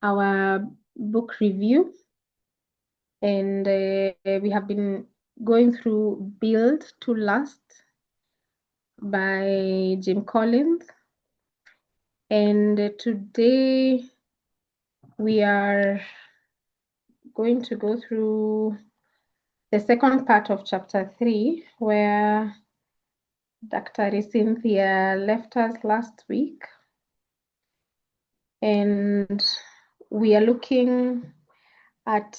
our book review, and we have been going through Build to Last by Jim Collins. And today we are going to go through the second part of chapter 3, where Dr. Cynthia left us last week. And we are looking at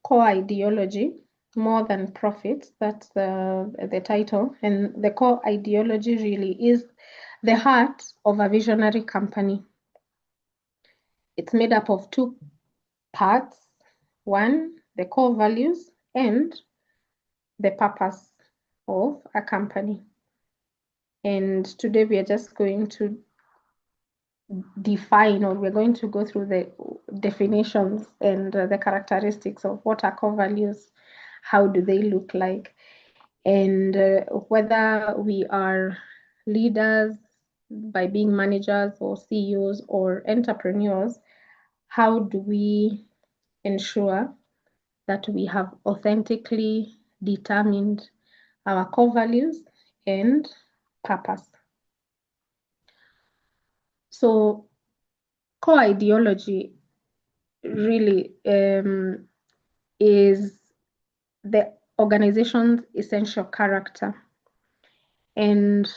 core ideology, more than profits. That's the title. And the core ideology really is the heart of a visionary company. It's made up of two parts. One, the core values, and the purpose of a company. And today we are just going to define, or we're going to go through the definitions and the characteristics of what are core values, how do they look like, and whether we are leaders by being managers or CEOs or entrepreneurs, how do we ensure that we have authentically determined our core values and purpose. So core ideology really is the organization's essential character. And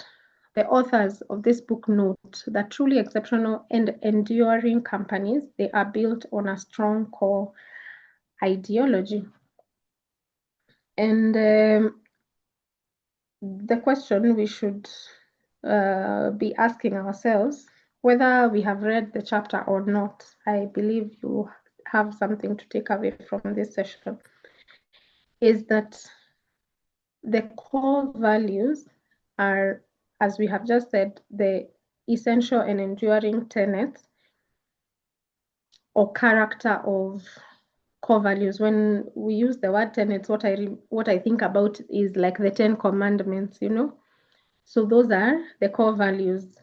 the authors of this book note that truly exceptional and enduring companies, they are built on a strong core ideology. And the question we should be asking ourselves, whether we have read the chapter or not, I believe you have something to take away from this session, is that the core values are, as we have just said, the essential and enduring tenets or character of core values. When we use the word tenets, what I think about is like the 10 commandments, you know. So those are the core values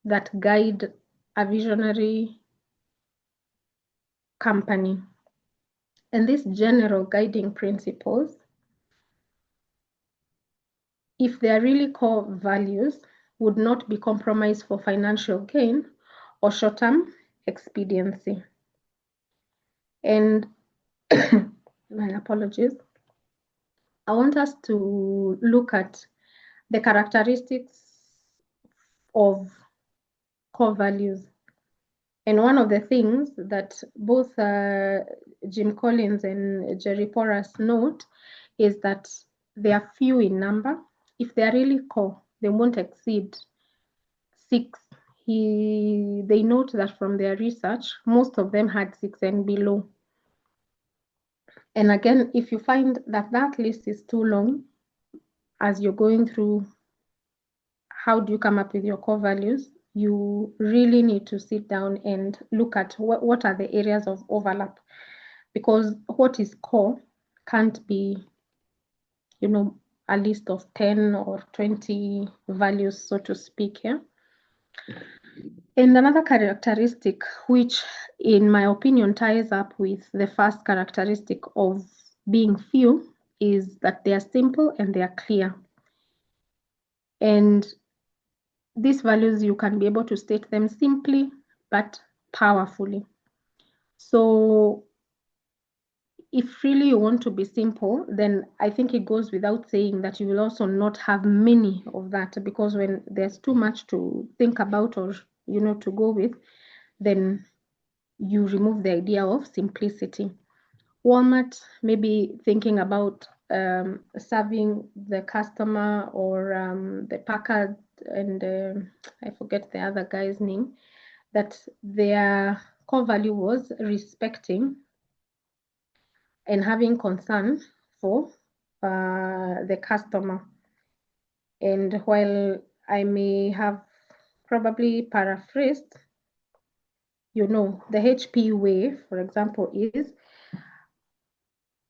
that guide a visionary company. And these general guiding principles, if they are really core values, would not be compromised for financial gain or short-term expediency. And my apologies. I want us to look at the characteristics of core values. And one of the things that both Jim Collins and Jerry Porras note is that they are few in number. If they are really core, they won't exceed 6. They note that from their research, most of them had 6 and below. And again, if you find that that list is too long, as you're going through how do you come up with your core values, you really need to sit down and look at what are the areas of overlap, because what is core can't be, you know, a list of 10 or 20 values, so to speak, here. And another characteristic, which in my opinion ties up with the first characteristic of being few, is that they are simple and they are clear. And these values, you can be able to state them simply but powerfully. So if really you want to be simple, then I think it goes without saying that you will also not have many of that, because when there's too much to think about or, you know, to go with, then you remove the idea of simplicity. Walmart may be thinking about serving the customer, or the Packard and I forget the other guy's name, that their core value was respecting and having concern for the customer. And while I may have probably paraphrased, you know, the HP way, for example, is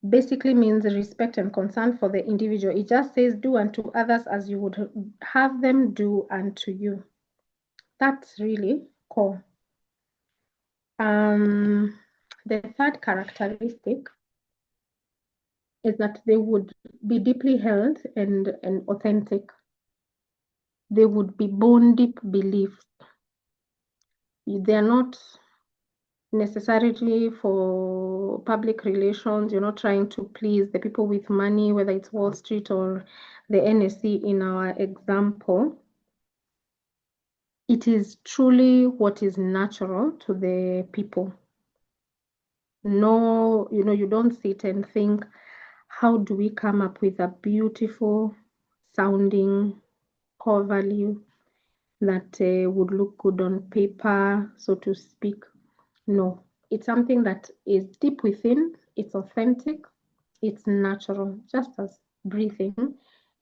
basically means respect and concern for the individual. It just says do unto others as you would have them do unto you. That's really core. The third characteristic is that they would be deeply held and authentic. They would be born deep beliefs. They are not necessarily for public relations, trying to please the people with money, whether it's Wall Street or the NSE in our example. It is truly what is natural to the people. No, you don't sit and think, how do we come up with a beautiful sounding core value that would look good on paper, so to speak? No, it's something that is deep within, it's authentic, it's natural, just as breathing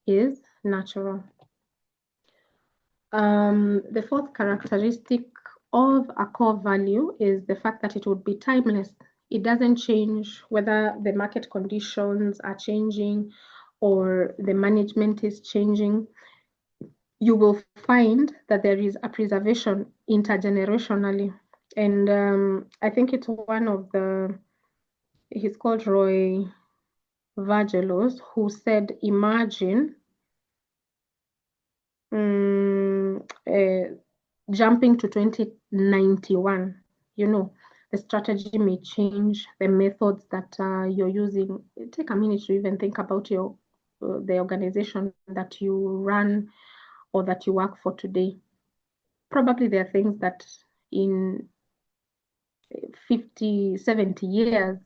is natural. The fourth characteristic of a core value is the fact that it would be timeless. It doesn't change whether the market conditions are changing or the management is changing. You will find that there is a preservation intergenerationally. And I think it's one of he's called Roy Vagelos, who said, imagine jumping to 2091, the strategy may change, the methods that you're using. Take a minute to even think about the organization that you run or that you work for today. Probably there are things that in 50, 70 years,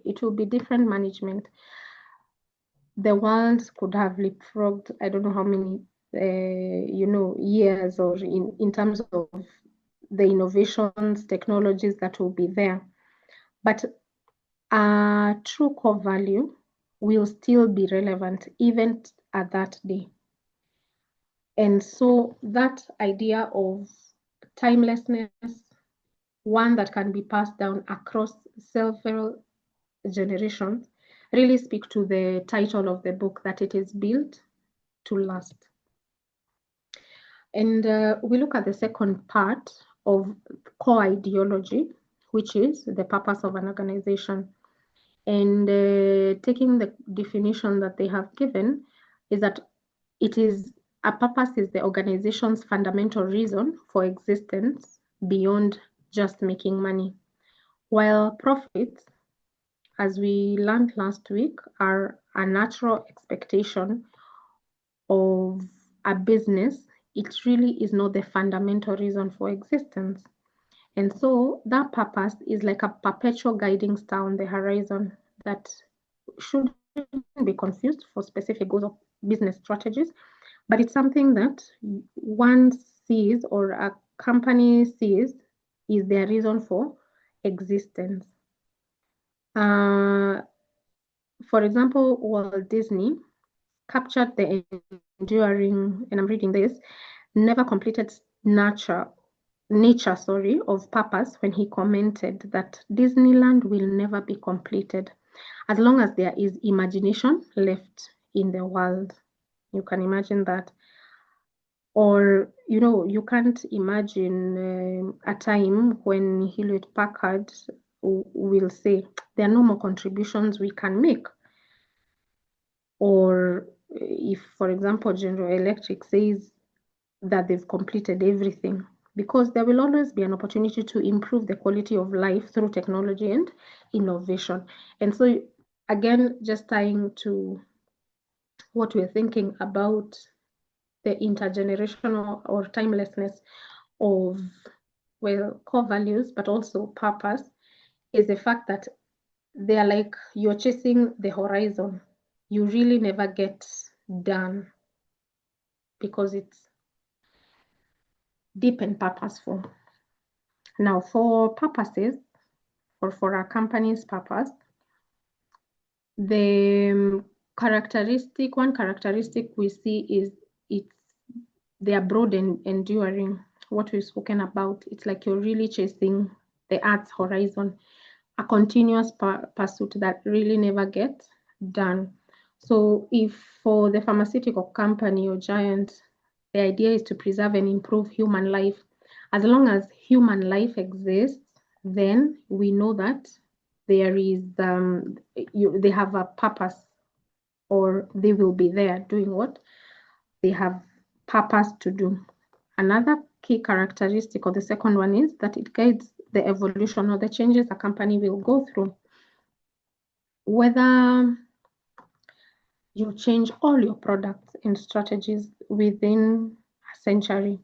it will be different management. The world could have leapfrogged, I don't know how many, years, or in terms of the innovations, technologies that will be there. But a true core value will still be relevant even at that day. And so that idea of timelessness, one that can be passed down across several generations, really speak to the title of the book, that it is built to last. And we look at the second part of core ideology, which is the purpose of an organization. And taking the definition that they have given is that a purpose is the organization's fundamental reason for existence beyond just making money. While profits, as we learned last week, are a natural expectation of a business, it really is not the fundamental reason for existence. And so that purpose is like a perpetual guiding star on the horizon that shouldn't be confused for specific goals of business strategies, but it's something that one sees, or a company sees, is their reason for existence. For example, Walt Disney captured the enduring, and I'm reading this, never completed nature of purpose when he commented that Disneyland will never be completed as long as there is imagination left in the world. You can imagine that. Or, you can't imagine a time when Hewlett Packard will say, there are no more contributions we can make. Or if, for example, General Electric says that they've completed everything, because there will always be an opportunity to improve the quality of life through technology and innovation. And so, again, just tying to what we're thinking about the intergenerational or timelessness of, well, core values, but also purpose, is the fact that they are like you're chasing the horizon. You really never get done because it's deep and purposeful. Now, for purposes, or for a company's purpose, the one characteristic we see is they are broad and enduring. What we've spoken about, it's like you're really chasing the Earth's horizon, a continuous pursuit that really never gets done. So if for the pharmaceutical company or giant, the idea is to preserve and improve human life, As long as human life exists, then we know that there is they have a purpose, or they will be there doing what they have purpose to do. Another key characteristic, or the second one, is that it guides the evolution or the changes a company will go through. Whether you change all your products and strategies within a century,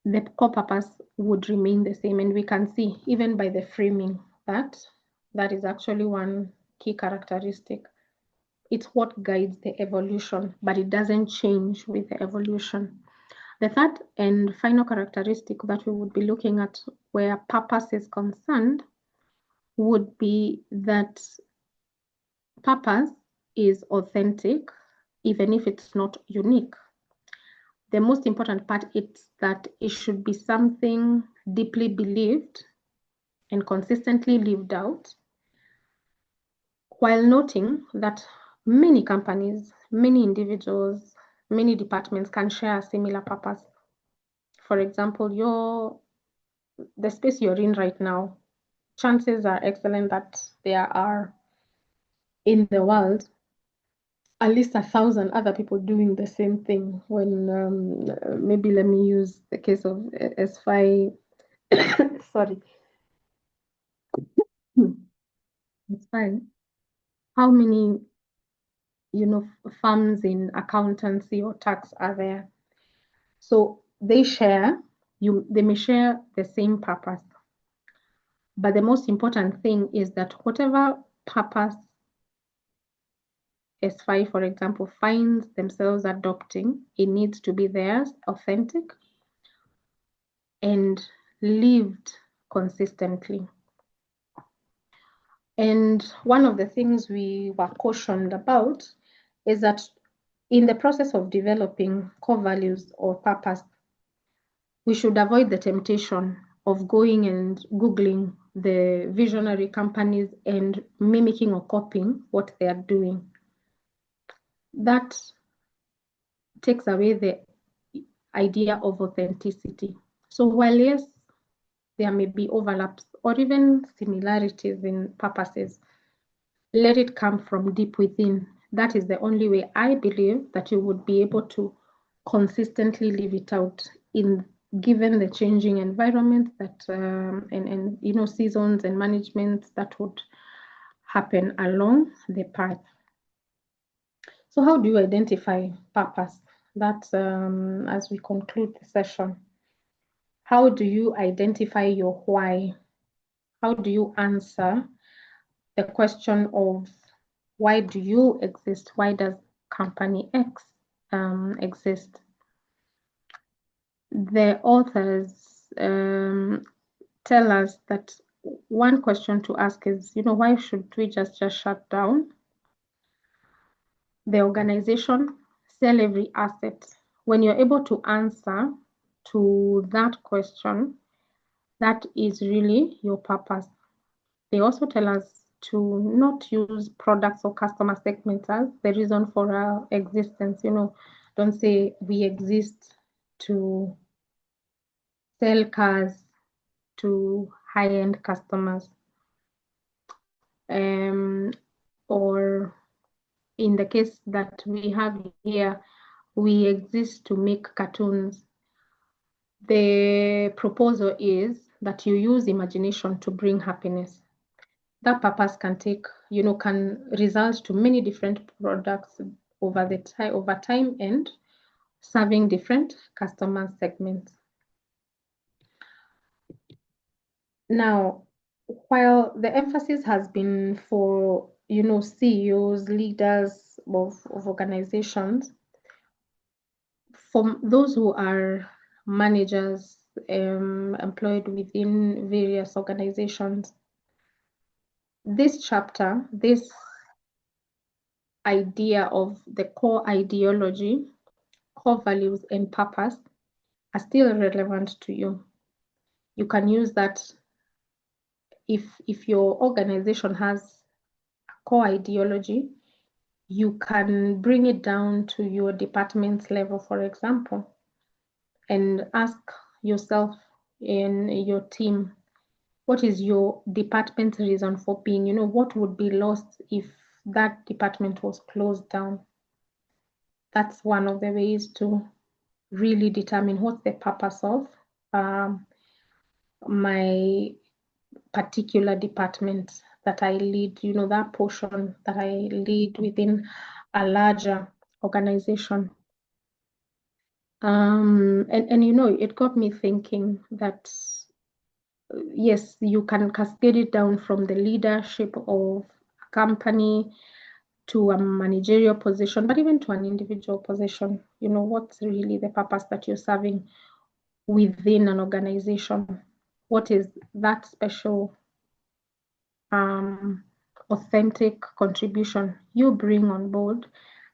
the core purpose would remain the same. And we can see, even by the framing, that that is actually one key characteristic. It's what guides the evolution, but it doesn't change with the evolution. The third and final characteristic that we would be looking at where purpose is concerned would be that purpose is authentic, even if it's not unique. The most important part is that it should be something deeply believed and consistently lived out, while noting that many companies, many individuals, many departments can share a similar purpose. For example, the space you're in right now, chances are excellent that there are in the world at least 1,000 other people doing the same thing. When maybe let me use the case of S5. Sorry, it's fine. How many firms in accountancy or tax are there? So they may share the same purpose. But the most important thing is that whatever purpose S5, for example, finds themselves adopting, it needs to be theirs, authentic, and lived consistently. And one of the things we were cautioned about is that in the process of developing core values or purpose, we should avoid the temptation of going and Googling the visionary companies and mimicking or copying what they are doing. That takes away the idea of authenticity. So while yes, there may be overlaps or even similarities in purposes, let it come from deep within. That is the only way I believe that you would be able to consistently live it out given the changing environment that and seasons and management that would happen along the path. So how do you identify purpose? That's as we conclude the session. How do you identify your why? How do you answer the question of why do you exist? Why does company X exist? The authors tell us that one question to ask is, why should we just shut down the organization, sell every asset? When you're able to answer to that question, that is really your purpose. They also tell us to not use products or customer segments as the reason for our existence. Don't say we exist to sell cars to high-end customers. Or in the case that we have here, we exist to make cartoons. The proposal is that you use imagination to bring happiness. That purpose can can result to many different products over time and serving different customer segments. Now, while the emphasis has been for CEOs, leaders of organizations, for those who are managers employed within various organizations, this chapter, this idea of the core ideology, core values, and purpose are still relevant to you. You can use that if your organization has a core ideology, you can bring it down to your department's level, for example, and ask yourself, in your team? What is your department's reason for being? What would be lost if that department was closed down? That's one of the ways to really determine what's the purpose of my particular department that I lead, that portion that I lead within a larger organization. And it got me thinking that yes, you can cascade it down from the leadership of a company to a managerial position, but even to an individual position. What's really the purpose that you're serving within an organization? What is that special, authentic contribution you bring on board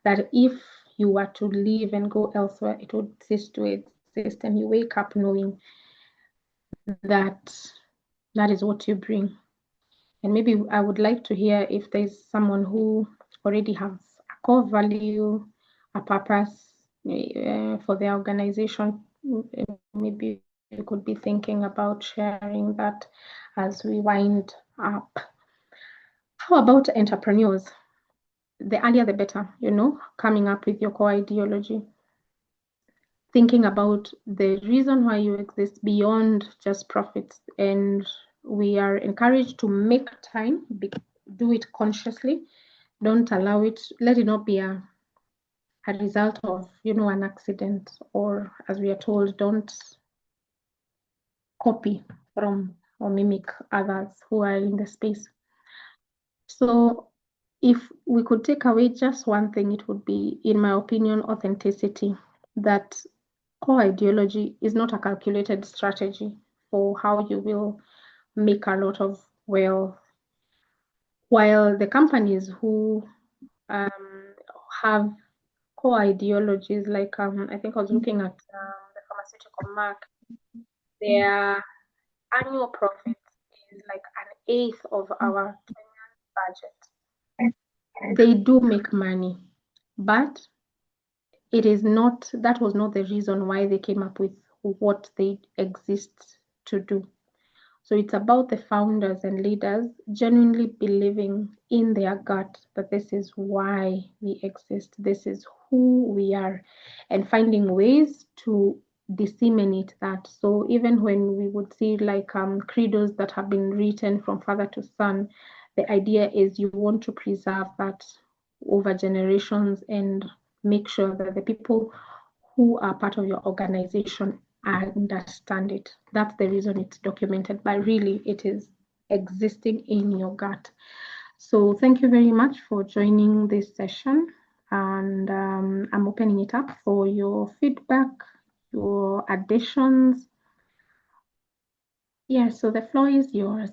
that if you were to leave and go elsewhere, it would cease to exist, and you wake up knowing that that is what you bring. And maybe I would like to hear if there's someone who already has a core value, a purpose for their organization. Maybe you could be thinking about sharing that as we wind up. How about entrepreneurs? The earlier the better, coming up with your core ideology. Thinking about the reason why you exist beyond just profits. And we are encouraged to make time, do it consciously. Don't allow it, let it not be a result of, an accident, or as we are told, don't copy from or mimic others who are in the space. So if we could take away just one thing, it would be, in my opinion, authenticity. That core ideology is not a calculated strategy for how you will make a lot of wealth, while the companies who have core ideologies, like I think I was looking at the pharmaceutical market, their annual profit is like an eighth of our budget. They do make money, but that was not the reason why they came up with what they exist to do. So it's about the founders and leaders genuinely believing in their gut that this is why we exist, this is who we are, and finding ways to disseminate that. So even when we would see like credos that have been written from father to son, the idea is you want to preserve that over generations and make sure that the people who are part of your organization understand it. That's the reason it's documented, but really it is existing in your gut. So thank you very much for joining this session, and I'm opening it up for your feedback, your additions. Yeah, so the floor is yours.